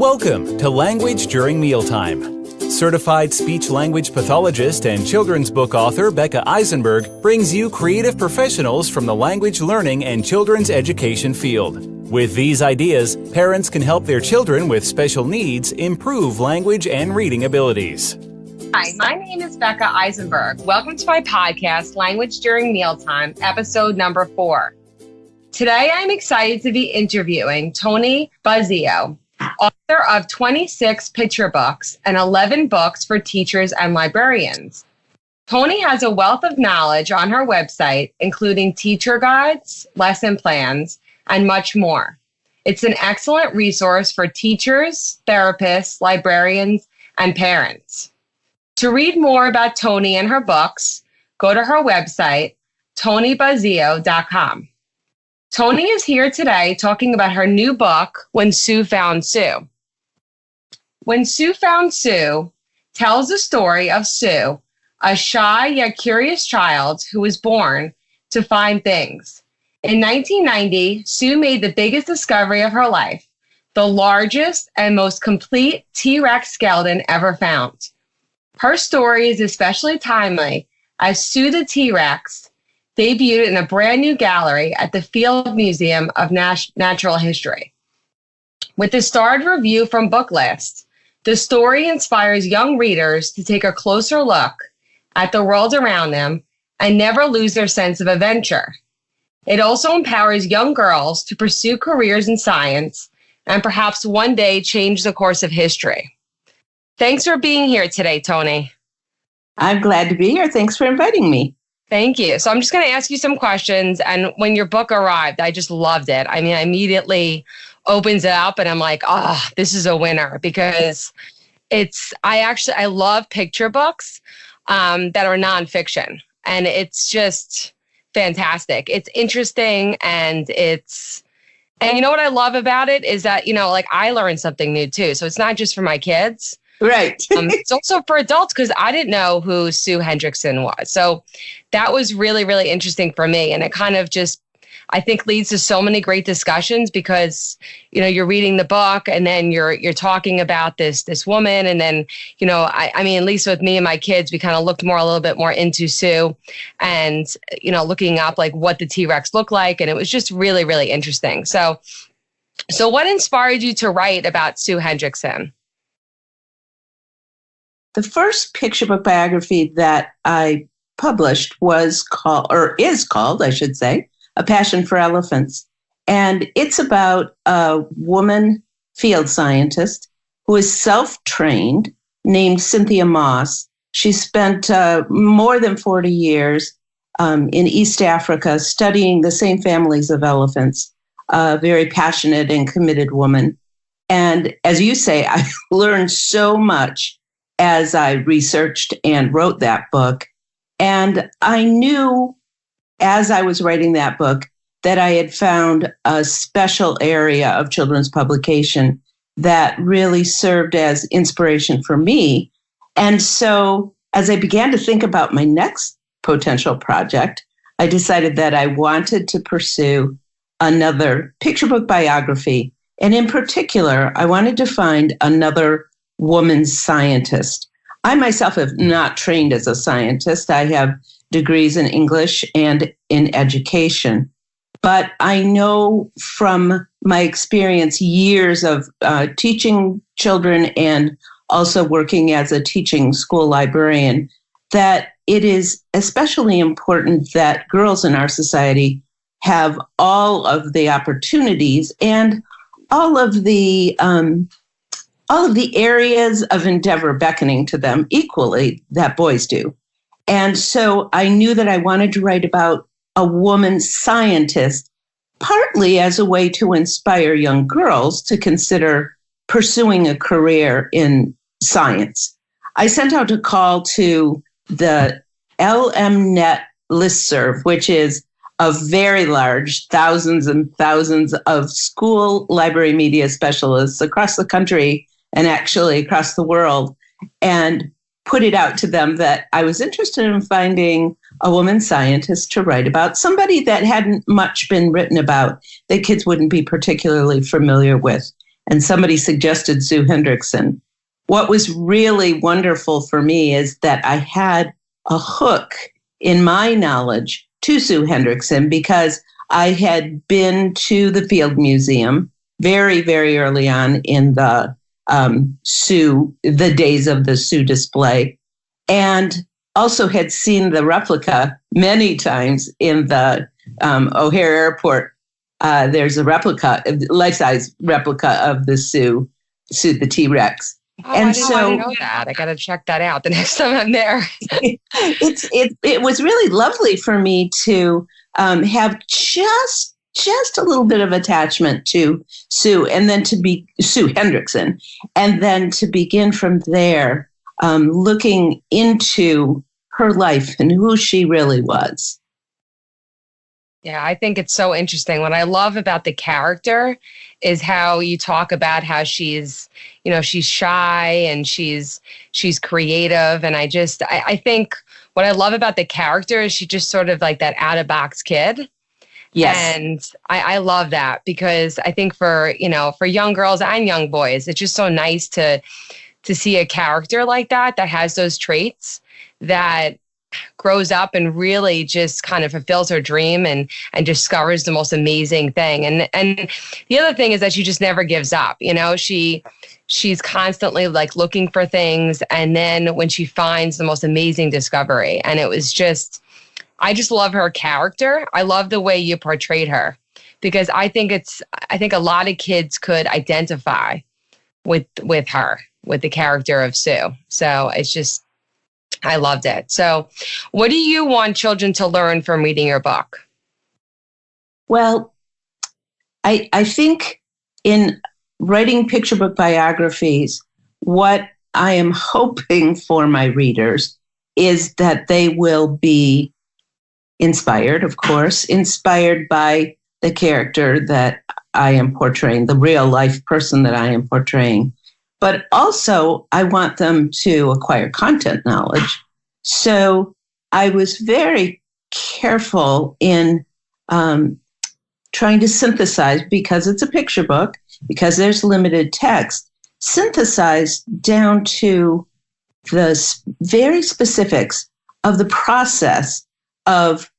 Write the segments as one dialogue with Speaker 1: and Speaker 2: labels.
Speaker 1: Welcome to Language During Mealtime. Certified speech-language pathologist and children's book author Becca Eisenberg brings you creative professionals from the language learning and children's education field. With these ideas, parents can help their children with special needs improve language and reading abilities.
Speaker 2: Hi, my name is Becca Eisenberg. Welcome to my podcast, Language During Mealtime, episode number 4. Today, I'm excited to be interviewing Toni Buzzeo, author of 26 picture books and 11 books for teachers and librarians. Toni has a wealth of knowledge on her website, including teacher guides, lesson plans, and much more. It's an excellent resource for teachers, therapists, librarians, and parents. To read more about Toni and her books, go to her website, tonibuzzeo.com. Toni is here today talking about her new book, When Sue Found Sue. When Sue Found Sue tells the story of Sue, a shy yet curious child who was born to find things. In 1990, Sue made the biggest discovery of her life, the largest and most complete T-Rex skeleton ever found. Her story is especially timely as Sue the T-Rex debuted in a brand new gallery at the Field Museum of Natural History. With a starred review from Booklist, the story inspires young readers to take a closer look at the world around them and never lose their sense of adventure. It also empowers young girls to pursue careers in science and perhaps one day change the course of history. Thanks for being here today, Toni.
Speaker 3: I'm glad to be here. Thanks for inviting me.
Speaker 2: Thank you. So I'm just going to ask you some questions. And when your book arrived, I just loved it. I mean, I immediately opens it up and I'm like, oh, this is a winner because I love picture books that are nonfiction. And it's just fantastic. It's interesting and you know what I love about it is that, I learned something new too. So it's not just for my kids.
Speaker 3: Right.
Speaker 2: It's also for adults because I didn't know who Sue Hendrickson was. So that was really, really interesting for me. And it kind of just, I think, leads to so many great discussions because, you're reading the book and then you're talking about this woman. And then, I mean, at least with me and my kids, we kind of looked a little bit more into Sue and, looking up like what the T-Rex looked like. And it was just really, really interesting. So what inspired you to write about Sue Hendrickson?
Speaker 3: The first picture book biography that I published is called, I should say, A Passion for Elephants. And it's about a woman field scientist who is self-trained named Cynthia Moss. She spent more than 40 years in East Africa studying the same families of elephants, a very passionate and committed woman. And as you say, I learned so much as I researched and wrote that book. And I knew as I was writing that book that I had found a special area of children's publication that really served as inspiration for me. And so as I began to think about my next potential project, I decided that I wanted to pursue another picture book biography. And in particular, I wanted to find another woman scientist. I myself have not trained as a scientist. I have degrees in English and in education. But I know from my experience, years of teaching children and also working as a teaching school librarian, that it is especially important that girls in our society have all of the opportunities and all of the areas of endeavor beckoning to them equally that boys do. And so I knew that I wanted to write about a woman scientist, partly as a way to inspire young girls to consider pursuing a career in science. I sent out a call to the LMNet listserv, which is a very large, thousands and thousands of school library media specialists across the country and actually across the world, and put it out to them that I was interested in finding a woman scientist to write about, somebody that hadn't much been written about, that kids wouldn't be particularly familiar with. and somebody suggested Sue Hendrickson. What was really wonderful for me is that I had a hook in my knowledge to Sue Hendrickson because I had been to the Field Museum very, very early on in the the days of the Sue display, and also had seen the replica many times in the O'Hare Airport. There's a replica, life-size replica of the Sue the T-Rex.
Speaker 2: Oh, and I didn't know that. I got to check that out the next time I'm there.
Speaker 3: It was really lovely for me to have just a little bit of attachment to Sue, and then to be Sue Hendrickson, and then to begin from there, looking into her life and who she really was.
Speaker 2: Yeah, I think it's so interesting. What I love about the character is how you talk about how she's shy and she's creative. And I think what I love about the character is she's just sort of like that out of box kid.
Speaker 3: Yes.
Speaker 2: And I love that because I think for young girls and young boys, it's just so nice to see a character like that has those traits, that grows up and really just kind of fulfills her dream and discovers the most amazing thing. And the other thing is that she just never gives up. She's constantly like looking for things. And then when she finds the most amazing discovery, and I just love her character. I love the way you portrayed her because I think a lot of kids could identify with her, with the character of Sue. So I loved it. So what do you want children to learn from reading your book?
Speaker 3: Well, I think in writing picture book biographies, what I am hoping for my readers is that they will be inspired, of course, inspired by the character that I am portraying, the real life person that I am portraying. But also, I want them to acquire content knowledge. So I was very careful in trying to synthesize, because it's a picture book, because there's limited text, synthesize down to the very specifics of the process of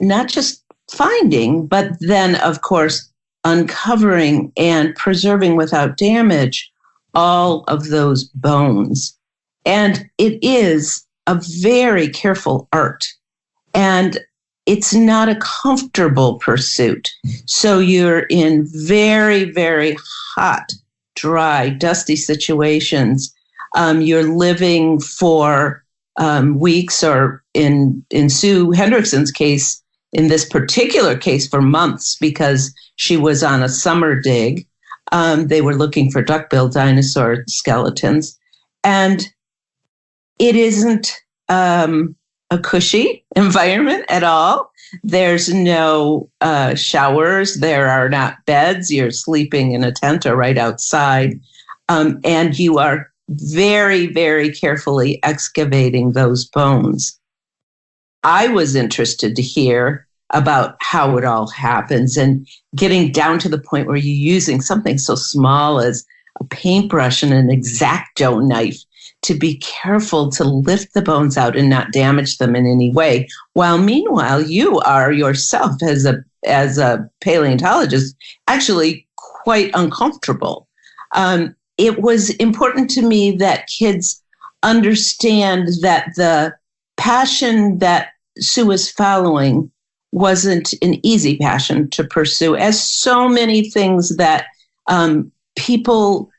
Speaker 3: not just finding, but then, of course, uncovering and preserving without damage all of those bones. And it is a very careful art. And it's not a comfortable pursuit. So you're in very, very hot, dry, dusty situations. You're living for weeks, or in Sue Hendrickson's case, in this particular case, for months, because she was on a summer dig. They were looking for duck-billed dinosaur skeletons. And it isn't a cushy environment at all. There's no showers. There are not beds. You're sleeping in a tent or right outside. And you are very, very carefully excavating those bones. I was interested to hear about how it all happens and getting down to the point where you're using something so small as a paintbrush and an X-Acto knife to be careful to lift the bones out and not damage them in any way. While meanwhile, you are yourself as a paleontologist actually quite uncomfortable. It was important to me that kids understand that the passion that Sue is following wasn't an easy passion to pursue, as so many things that people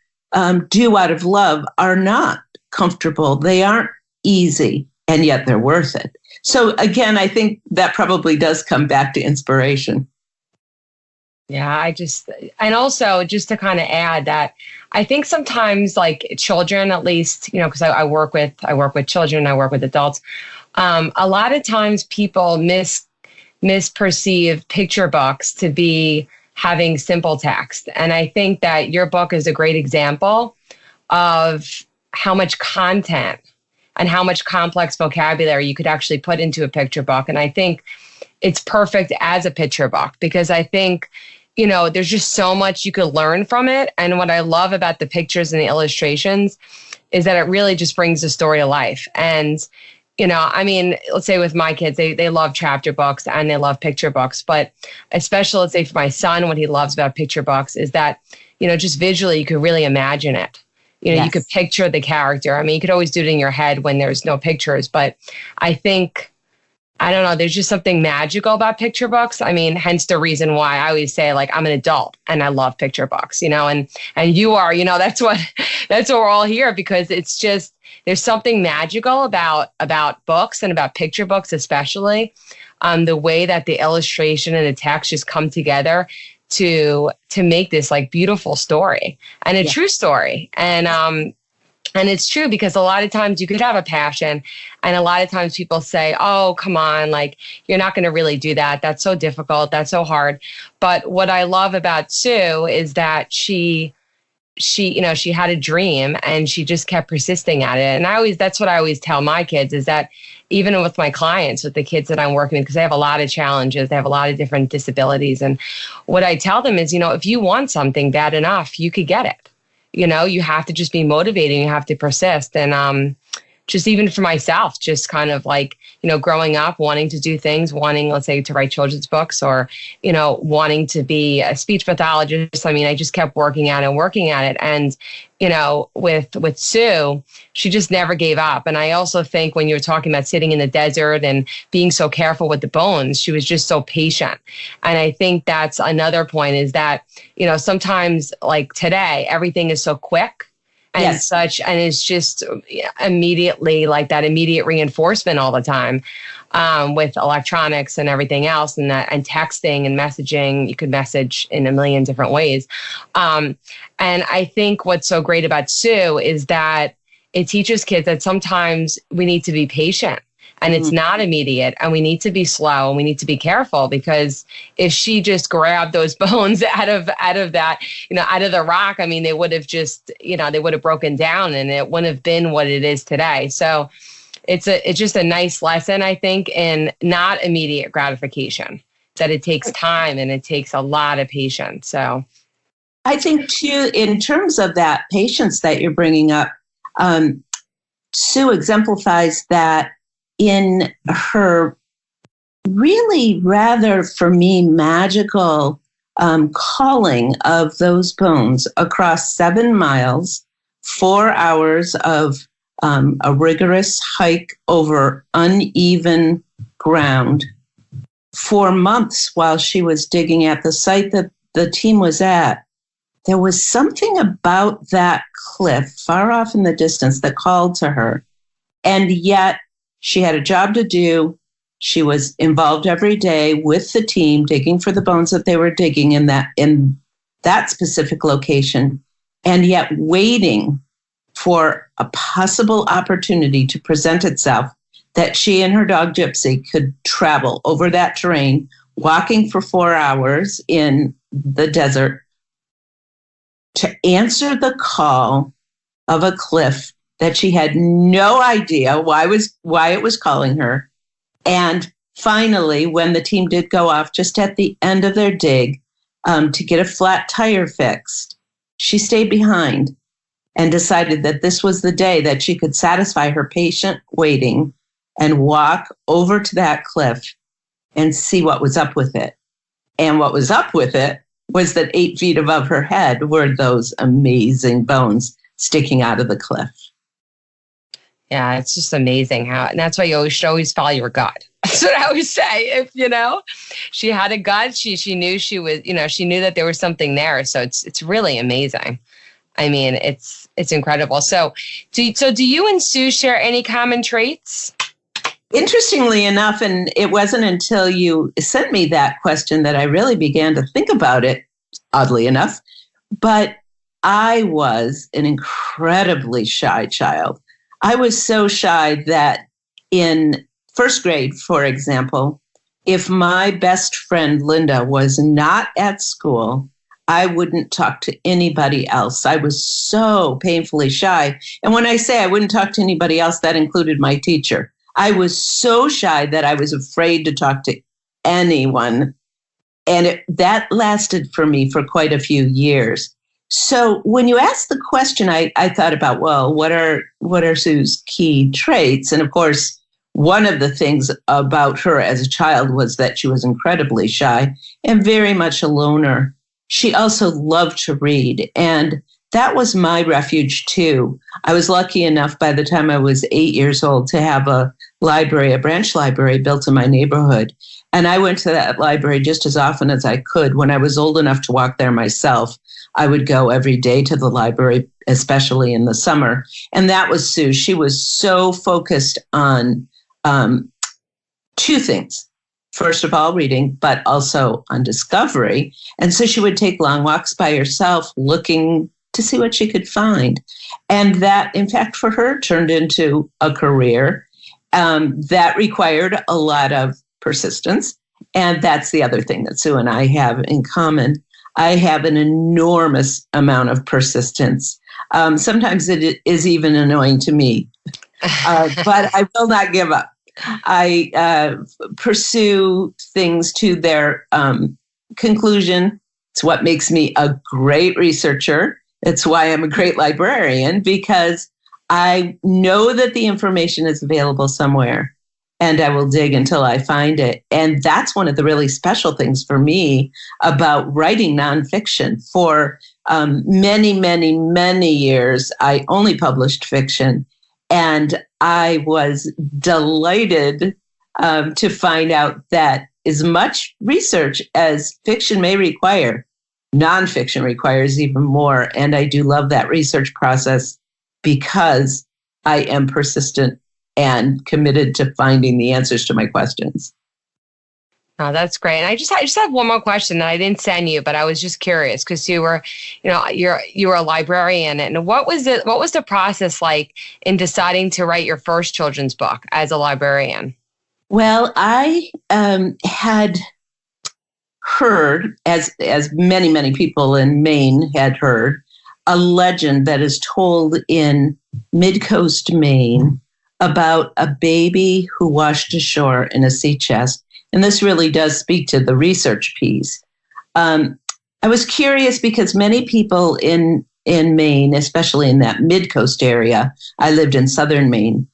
Speaker 3: do out of love are not comfortable. They aren't easy, and yet they're worth it. So again, I think that probably does come back to inspiration.
Speaker 2: Yeah, and also just to kind of add that I think sometimes, like, children, at least, because I work with children, I work with adults. A lot of times people misperceive picture books to be having simple text. And I think that your book is a great example of how much content and how much complex vocabulary you could actually put into a picture book. And I think it's perfect as a picture book, because I think there's just so much you could learn from it. And what I love about the pictures and the illustrations is that it really just brings the story to life. And, let's say with my kids, they love chapter books and they love picture books. But especially, let's say for my son, what he loves about picture books is that, just visually, you could really imagine it. You could picture the character. I mean, you could always do it in your head when there's no pictures. But I think, I don't know, there's just something magical about picture books. I mean, hence the reason why I always say, like, I'm an adult and I love picture books, and you are, that's what we're all here, because it's just, there's something magical about books and about picture books, especially the way that the illustration and the text just come together to make this like beautiful story and a true story. And it's true, because a lot of times you could have a passion, and a lot of times people say, oh, come on, like, you're not going to really do that. That's so difficult. That's so hard. But what I love about Sue is that she had a dream and she just kept persisting at it. And that's what I always tell my kids, is that even with my clients, with the kids that I'm working with, because they have a lot of challenges, they have a lot of different disabilities. And what I tell them is, if you want something bad enough, you could get it. You have to just be motivated. You have to persist. And just even for myself, just kind of like, growing up, wanting to do things, wanting, let's say, to write children's books, or, wanting to be a speech pathologist. I mean, I just kept working at it. And, with Sue, she just never gave up. And I also think when you were talking about sitting in the desert and being so careful with the bones, she was just so patient. And I think that's another point, is that, sometimes like today, everything is so quick and such, and it's just immediately like that immediate reinforcement all the time, with electronics and everything else, and texting and messaging. You could message in a million different ways. And I think what's so great about Sue is that it teaches kids that sometimes we need to be patient, and it's not immediate, and we need to be slow, and we need to be careful, because if she just grabbed those bones out of that, out of the rock, I mean, they would have just, they would have broken down, and it wouldn't have been what it is today. So it's just a nice lesson, I think, in not immediate gratification, that it takes time and it takes a lot of patience. So
Speaker 3: I think too, in terms of that patience that you're bringing up, Sue exemplifies that in her really rather, for me, magical calling of those bones across 7 miles, 4 hours of a rigorous hike over uneven ground, for months while she was digging at the site that the team was at. There was something about that cliff far off in the distance that called to her. And yet she had a job to do. She was involved every day with the team, digging for the bones that they were digging in that specific location, and yet waiting for a possible opportunity to present itself, that she and her dog Gypsy could travel over that terrain, walking for 4 hours in the desert, to answer the call of a cliff that she had no idea why it was calling her. And finally, when the team did go off just at the end of their dig to get a flat tire fixed, she stayed behind and decided that this was the day that she could satisfy her patient waiting and walk over to that cliff and see what was up with it. And what was up with it was that 8 feet above her head were those amazing bones sticking out of the cliff.
Speaker 2: Yeah, it's just amazing and that's why you should always follow your gut. That's what I always say. If, she had a gut, she knew she was, she knew that there was something there. So it's really amazing. I mean, it's incredible. So do you and Sue share any common traits?
Speaker 3: Interestingly enough, and it wasn't until you sent me that question that I really began to think about it, oddly enough, but I was an incredibly shy child. I was so shy that in first grade, for example, if my best friend Linda was not at school, I wouldn't talk to anybody else. I was so painfully shy. And when I say I wouldn't talk to anybody else, that included my teacher. I was so shy that I was afraid to talk to anyone. that lasted for me for quite a few years. So when you asked the question, I thought about, well, what are Sue's key traits? And of course, one of the things about her as a child was that she was incredibly shy and very much a loner. She also loved to read, and that was my refuge too. I was lucky enough by the time I was 8 years old to have a branch library built in my neighborhood. And I went to that library just as often as I could. When I was old enough to walk there myself, I would go every day to the library, especially in the summer. And that was Sue. She was so focused on two things. First of all, reading, but also on discovery. And so she would take long walks by herself looking to see what she could find. And that, in fact, for her turned into a career that required a lot of persistence. And that's the other thing that Sue and I have in common. I have an enormous amount of persistence. Sometimes it is even annoying to me, but I will not give up. I pursue things to their conclusion. It's what makes me a great researcher. It's why I'm a great librarian, because I know that the information is available somewhere and I will dig until I find it. And that's one of the really special things for me about writing nonfiction. For many, many, many years, I only published fiction. And I was delighted to find out that as much research as fiction may require, nonfiction requires even more. And I do love that research process because I am persistent and committed to finding the answers to my questions.
Speaker 2: Oh, that's great. And I just have one more question that I didn't send you, but I was just curious because you were a librarian. And what was the process like in deciding to write your first children's book as a librarian?
Speaker 3: Well, I had heard, as many, many people in Maine had heard, a legend that is told in mid-coast Maine about a baby who washed ashore in a sea chest. And this really does speak to the research piece. I was curious because many people in Maine, especially in that mid-coast area, I lived in southern Maine,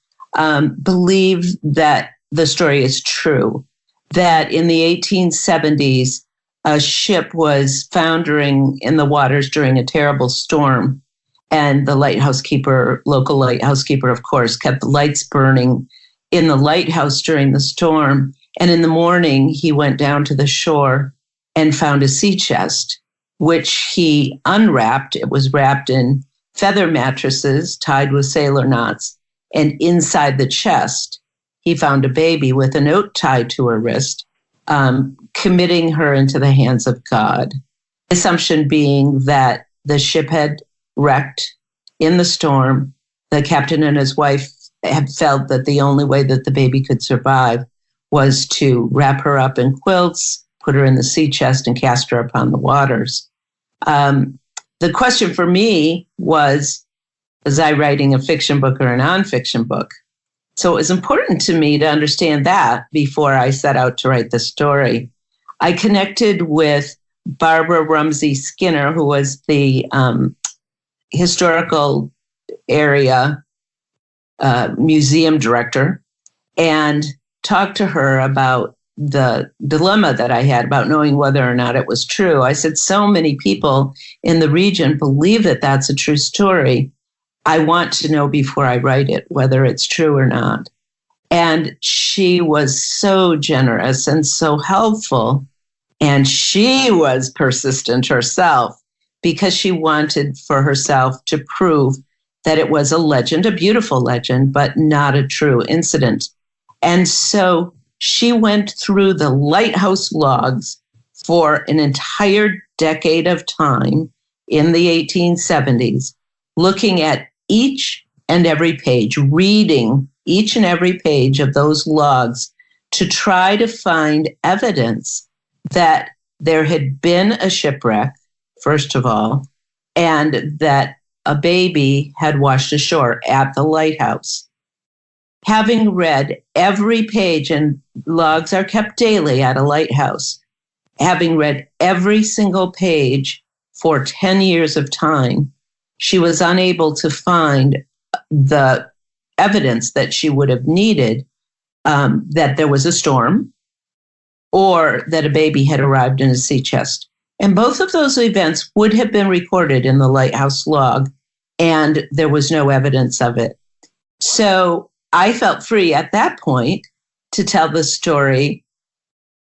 Speaker 3: believe that the story is true, that in the 1870s, a ship was foundering in the waters during a terrible storm. And the local lighthouse keeper, of course, kept the lights burning in the lighthouse during the storm. And in the morning, he went down to the shore and found a sea chest, which he unwrapped. It was wrapped in feather mattresses tied with sailor knots. And inside the chest, he found a baby with a note tied to her wrist, committing her into the hands of God. The assumption being that the ship had wrecked in the storm. The captain and his wife had felt that the only way that the baby could survive was to wrap her up in quilts, put her in the sea chest, and cast her upon the waters. The question for me was I writing a fiction book or a nonfiction book? So it was important to me to understand that before I set out to write the story. I connected with Barbara Rumsey Skinner, who was the historical area museum director, and talked to her about the dilemma that I had about knowing whether or not it was true. I said, so many people in the region believe that that's a true story. I want to know before I write it whether it's true or not. And she was so generous and so helpful. And she was persistent herself because she wanted for herself to prove that it was a legend, a beautiful legend, but not a true incident. And so she went through the lighthouse logs for an entire decade of time in the 1870s, looking at each and every page, reading each and every page of those logs to try to find evidence that there had been a shipwreck, first of all, and that a baby had washed ashore at the lighthouse. Having read every page, and logs are kept daily at a lighthouse, having read every single page for 10 years of time, she was unable to find the evidence that she would have needed that there was a storm or that a baby had arrived in a sea chest. And both of those events would have been recorded in the lighthouse log, and there was no evidence of it. So I felt free at that point to tell the story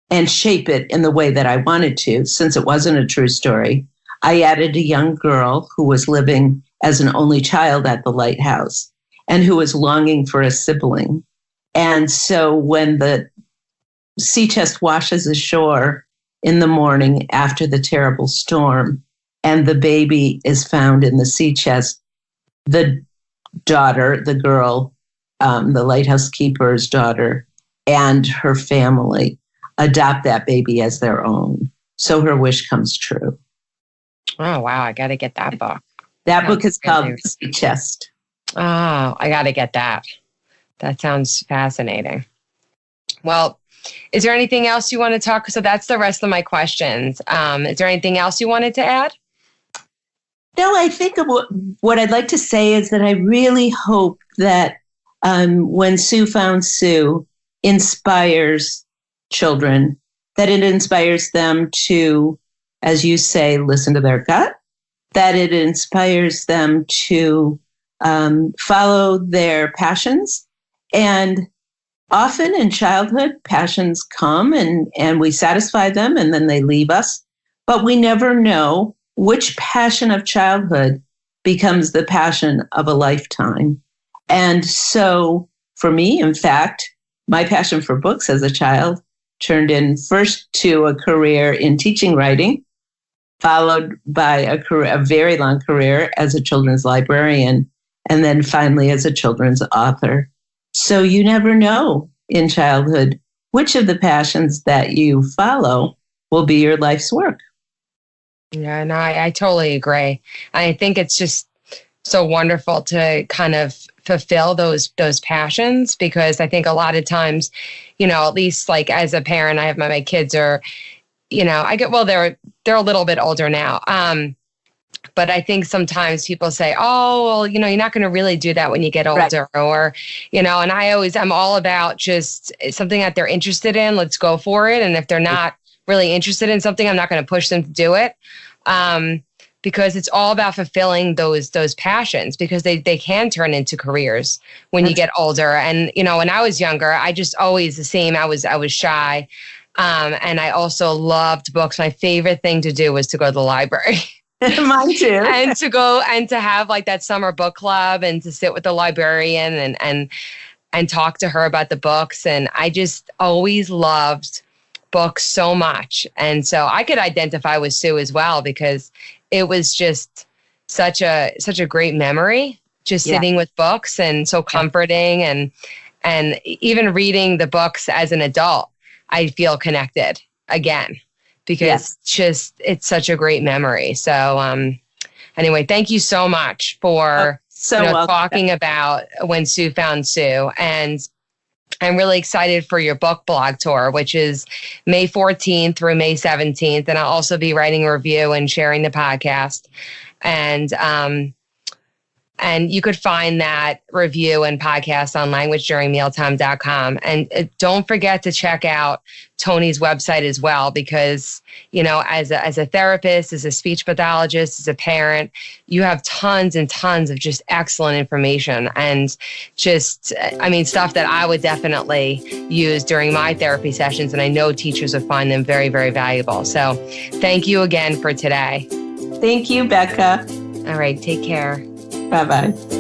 Speaker 3: and shape it in the way that I wanted to, since it wasn't a true story. I added a young girl who was living as an only child at the lighthouse and who was longing for a sibling. And so when the sea chest washes ashore in the morning after the terrible storm and the baby is found in the sea chest, the daughter, the girl, the lighthouse keeper's daughter, and her family adopt that baby as their own. So her wish comes true.
Speaker 2: Oh, wow. I got to get that book.
Speaker 3: That book is called The Sea Chest.
Speaker 2: Oh, I got to get that. That sounds fascinating. Well, is there anything else you want to talk? So that's the rest of my questions. Is there anything else you wanted to add?
Speaker 3: No, I think what I'd like to say is that I really hope that when Sue Found Sue inspires children, that it inspires them to, as you say, listen to their gut, that it inspires them to follow their passions. And often in childhood, passions come and we satisfy them and then they leave us. But we never know which passion of childhood becomes the passion of a lifetime. And so for me, in fact, my passion for books as a child turned in first to a career in teaching writing, followed by a very long career as a children's librarian, and then finally as a children's author. So you never know in childhood which of the passions that you follow will be your life's work.
Speaker 2: Yeah, no, I totally agree. I think it's just so wonderful to kind of fulfill those passions, because I think a lot of times, at least like as a parent, I have my kids are, they're a little bit older now. But I think sometimes people say, oh, well, you're not going to really do that when you get older. Right. Or, and I'm all about just something that they're interested in. Let's go for it. And if they're not really interested in something, I'm not going to push them to do it. Because it's all about fulfilling those passions, because they can turn into careers when you get older. And, when I was younger, I just always the same. I was shy. And I also loved books. My favorite thing to do was to go to the library.
Speaker 3: Mine too.
Speaker 2: And to go and to have like that summer book club and to sit with the librarian and talk to her about the books. And I just always loved books so much. And so I could identify with Sue as well, because it was just such a great memory, just sitting with books, and so comforting. And even reading the books as an adult, I feel connected again, because it's such a great memory. So anyway, thank you so much for talking about When Sue Found Sue. And I'm really excited for your book blog tour, which is May 14th through May 17th. And I'll also be writing a review and sharing the podcast. And you could find that review and podcast on languageduringmealtime.com. And don't forget to check out Toni's website as well, because, as a therapist, as a speech pathologist, as a parent, you have tons and tons of just excellent information and just, stuff that I would definitely use during my therapy sessions. And I know teachers would find them very, very valuable. So thank you again for today.
Speaker 3: Thank you, Becca.
Speaker 2: All right. Take care.
Speaker 3: Bye-bye.